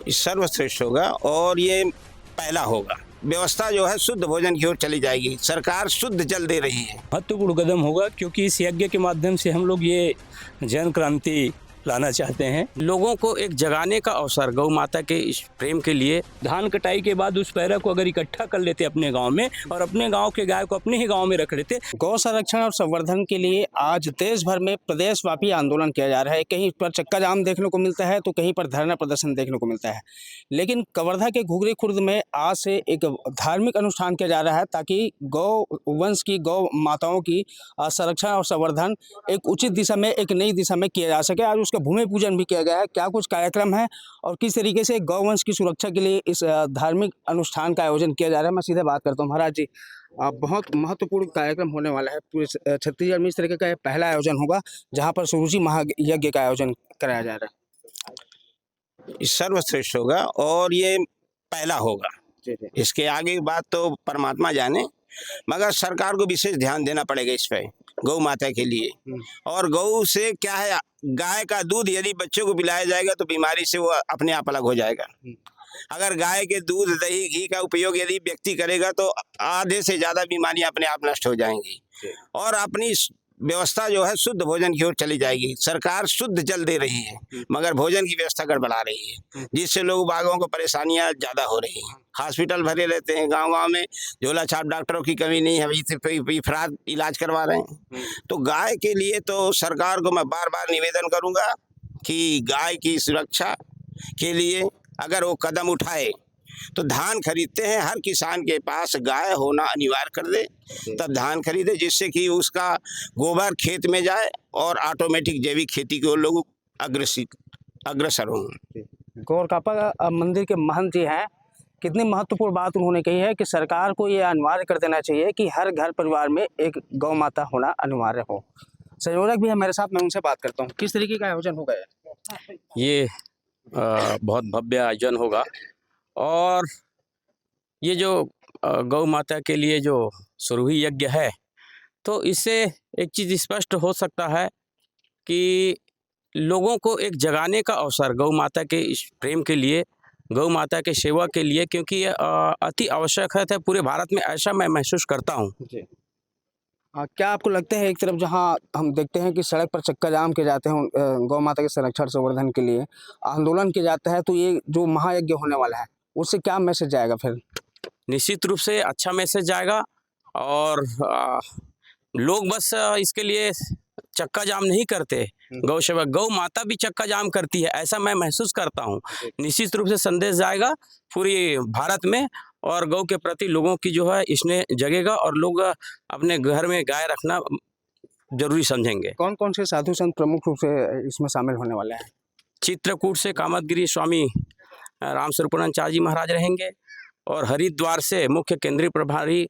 सर्वश्रेष्ठ होगा और ये पहला होगा। व्यवस्था जो है शुद्ध भोजन की ओर चली जाएगी। सरकार शुद्ध जल दे रही है। महत्वपूर्ण कदम होगा क्योंकि इस यज्ञ के माध्यम से हम लोग ये जन क्रांति लाना चाहते हैं। लोगों को एक जगाने का अवसर गौ माता के इस प्रेम के लिए। धान कटाई के बाद उस पैरा को अगर इकट्ठा कर लेते अपने गांव में और अपने गांव के गाय को अपने ही गांव में रख लेते। गौ संरक्षण और संवर्धन के लिए आज देश भर में प्रदेशव्यापी आंदोलन किया जा रहा है। कहीं पर चक्का जाम देखने को मिलता है तो कहीं पर धरना प्रदर्शन देखने को मिलता है। लेकिन कवर्धा के घुघरी खुर्द में आज से एक धार्मिक अनुष्ठान किया जा रहा है ताकि गौ वंश की गौ माताओं की संरक्षण और संवर्धन एक उचित दिशा में, एक नई दिशा में किया जा सके। आज उसका भूमि पूजन भी किया गया है। क्या कुछ कार्यक्रम है और किस तरीके से गौवंश की सुरक्षा के लिए इस धार्मिक अनुष्ठान का आयोजन किया जा रहा है, मैं सीधे बात करता हूँ। महाराज जी, बहुत महत्वपूर्ण कार्यक्रम होने वाला है। पूरे छत्तीसगढ़ में इस तरीके का पहला आयोजन होगा जहाँ पर सुरुचि महायज्ञ का आयोजन कराया जा रहा है। सर्वश्रेष्ठ होगा और ये पहला होगा। इसके आगे की बात तो परमात्मा जाने, मगर सरकार को विशेष ध्यान देना पड़ेगा इस पे, गौ माता के लिए। और गौ से क्या है, गाय का दूध यदि बच्चों को पिलाया जाएगा तो बीमारी से वो अपने आप अलग हो जाएगा। अगर गाय के दूध, दही, घी का उपयोग यदि व्यक्ति करेगा तो आधे से ज्यादा बीमारियां अपने आप नष्ट हो जाएंगी। और अपनी व्यवस्था जो है शुद्ध भोजन की ओर चली जाएगी। सरकार शुद्ध जल दे रही है मगर भोजन की व्यवस्था गड़बड़ा रही है, जिससे लोग बागों को परेशानियां ज्यादा हो रही हैं। हॉस्पिटल भरे रहते हैं गांव-गांव में, झोला छाप डॉक्टरों की कमी नहीं है, इफरात इलाज करवा रहे हैं। तो गाय के लिए तो सरकार को मैं बार बार निवेदन करूंगा कि गाय की सुरक्षा के लिए अगर वो कदम उठाए तो धान खरीदते हैं, हर किसान के पास गाय होना अनिवार्य कर दे, तब धान खरीदे, जिससे कि उसका गोबर खेत में जाए और ऑटोमेटिक जैविक खेती के लोग अग्रसर हों। गौरकापा मंदिर के महंत जी हैं, कितनी महत्वपूर्ण बात उन्होंने कही है कि सरकार को ये अनिवार्य कर देना चाहिए कि हर घर परिवार में एक गौ माता होना अनिवार्य हो। संयोजक भी है मेरे साथ, मैं उनसे बात करता हूँ। किस तरीके का आयोजन होगा? ये बहुत भव्य आयोजन होगा और ये जो गौ माता के लिए जो सुरभि यज्ञ है, तो इससे एक चीज़ स्पष्ट हो सकता है कि लोगों को एक जगाने का अवसर गौ माता के इस प्रेम के लिए, गौ माता के सेवा के लिए, क्योंकि ये अति आवश्यक है पूरे भारत में, ऐसा मैं महसूस करता हूँ। क्या आपको लगता है एक तरफ जहां हम देखते हैं कि सड़क पर चक्का जाम किए जाते हैं गौ माता के संरक्षण संवर्धन के लिए, आंदोलन किया जाता है, तो ये जो महायज्ञ होने वाला है उससे क्या मैसेज जाएगा? फिर निश्चित रूप से अच्छा मैसेज जाएगा और लोग बस इसके लिए चक्का जाम नहीं करते, गौ सेवा गौ माता भी चक्का जाम करती है, ऐसा मैं महसूस करता हूँ। निश्चित रूप से संदेश जाएगा पूरी भारत में और गौ के प्रति लोगों की जो है इसने जगेगा और लोग अपने घर में गाय रखना जरूरी समझेंगे। कौन कौन से साधु संत प्रमुख रूप से इसमें शामिल होने वाले हैं? चित्रकूट से कामतगिरी स्वामी रामस्वरूपानंद जी महाराज रहेंगे और हरिद्वार से मुख्य केंद्रीय प्रभारी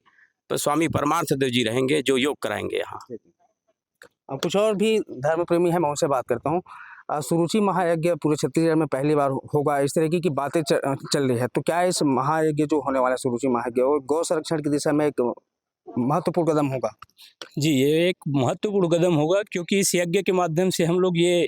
स्वामी परमार्थ देव जी रहेंगे, जो योग कराएंगे यहाँ। कुछ और भी धर्म प्रेमी है, मैं उनसे बात करता हूँ। सुरुचि महायज्ञ पूरे छत्तीसगढ़ में पहली बार होगा, इस तरह की बातें चल रही है, तो क्या इस महायज्ञ जो होने वाला है सुरुचि महायज्ञ वो गौ संरक्षण की दिशा में एक महत्वपूर्ण कदम होगा? जी, ये एक महत्वपूर्ण कदम होगा क्योंकि इस यज्ञ के माध्यम से हम लोग ये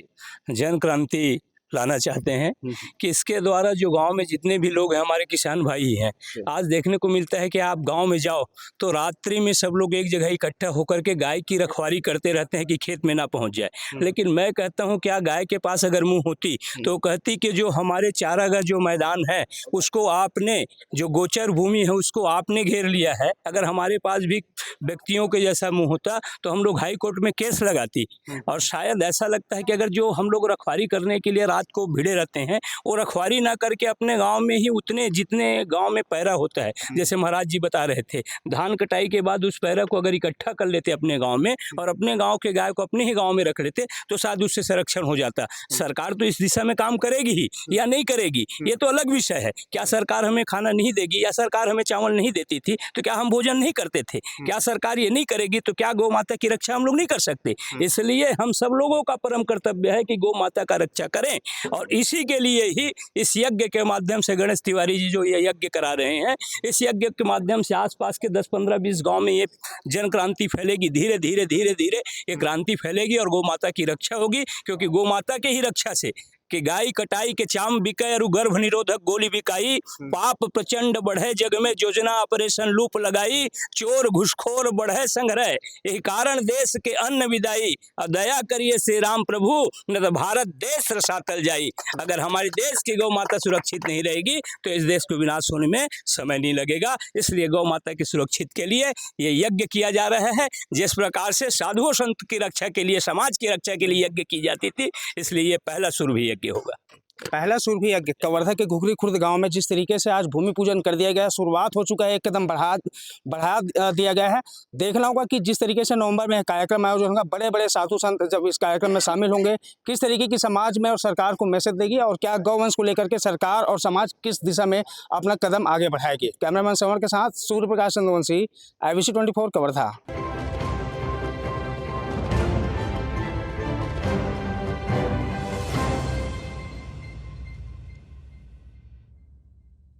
जन क्रांति लाना चाहते हैं कि इसके द्वारा जो गांव में जितने भी लोग हैं, हमारे किसान भाई हैं, आज देखने को मिलता है कि आप गांव में जाओ तो रात्रि में सब लोग एक जगह इकट्ठा होकर के गाय की रखवाली करते रहते हैं कि खेत में ना पहुंच जाए। लेकिन मैं कहता हूं क्या गाय के पास अगर मुंह होती तो कहती कि जो हमारे चारागाह जो मैदान है उसको आपने, जो गोचर भूमि है उसको आपने घेर लिया है। अगर हमारे पास भी व्यक्तियों के जैसा मुंह होता तो हम लोग हाई कोर्ट में केस लगाती। और शायद ऐसा लगता है कि अगर जो हम लोग रखवाली करने के लिए रात को भिड़े रहते हैं वो रखवाली ना करके अपने गांव में ही उतने जितने गांव में पैरा होता है, जैसे महाराज जी बता रहे थे, धान कटाई के बाद उस पैरा को अगर इकट्ठा कर लेते अपने गांव में और अपने गांव के गाय को अपने ही गांव में रख लेते तो शायद उससे संरक्षण हो जाता। सरकार तो इस दिशा में काम करेगी ही या नहीं करेगी ये तो अलग विषय है। क्या सरकार हमें खाना नहीं देगी या सरकार हमें चावल नहीं देती थी तो क्या हम भोजन नहीं करते थे? क्या सरकार ये नहीं करेगी तो क्या गौ माता की रक्षा हम लोग नहीं कर सकते? इसलिए हम सब लोगों का परम कर्तव्य है कि गौ माता का रक्षा करें और इसी के लिए ही इस यज्ञ के माध्यम से गणेश तिवारी जी जो ये यज्ञ करा रहे हैं, इस यज्ञ के माध्यम से आसपास के 10, 15, 20 गांव में ये जन क्रांति फैलेगी। धीरे धीरे धीरे धीरे ये क्रांति फैलेगी और गौ माता की रक्षा होगी, क्योंकि गौ माता के ही रक्षा से कि गाय कटाई के चाम बिकै और गर्भ निरोधक गोली बिकाई, पाप प्रचंड बढ़े जग में योजना ऑपरेशन लूप लगाई, चोर घुसखोर बढ़े संग्रह, यही कारण देश के अन्न विदाई, और दया करिए श्री राम प्रभु न तो भारत देश रसातल जाई। अगर हमारे देश की गौ माता सुरक्षित नहीं रहेगी तो इस देश को विनाश होने में समय नहीं लगेगा। इसलिए गौ माता की सुरक्षित के लिए ये यज्ञ किया जा रहा है। जिस प्रकार से साधुओं संत की रक्षा के लिए, समाज की रक्षा के लिए यज्ञ की जाती थी, इसलिए ये पहला सुरभि यज्ञ होगा। पहला सुरभि यज्ञ कवर्धा के घुघरी खुर्द गांव में जिस तरीके से आज भूमि पूजन कर दिया गया है, शुरुआत हो चुका है, एक कदम बढ़ा दिया गया है। देखना होगा कि जिस तरीके से नवंबर में कार्यक्रम आयोजन होगा, बड़े बड़े साधु संत जब इस कार्यक्रम में शामिल होंगे, किस तरीके की समाज में और सरकार को मैसेज देगी और क्या गौवंश को लेकर के सरकार और समाज किस दिशा में अपना कदम आगे बढ़ाएगी। कैमरामैन श्रवण के साथ सूर्य प्रकाश चंद्रवंशी, IBC 24 कवर्धा।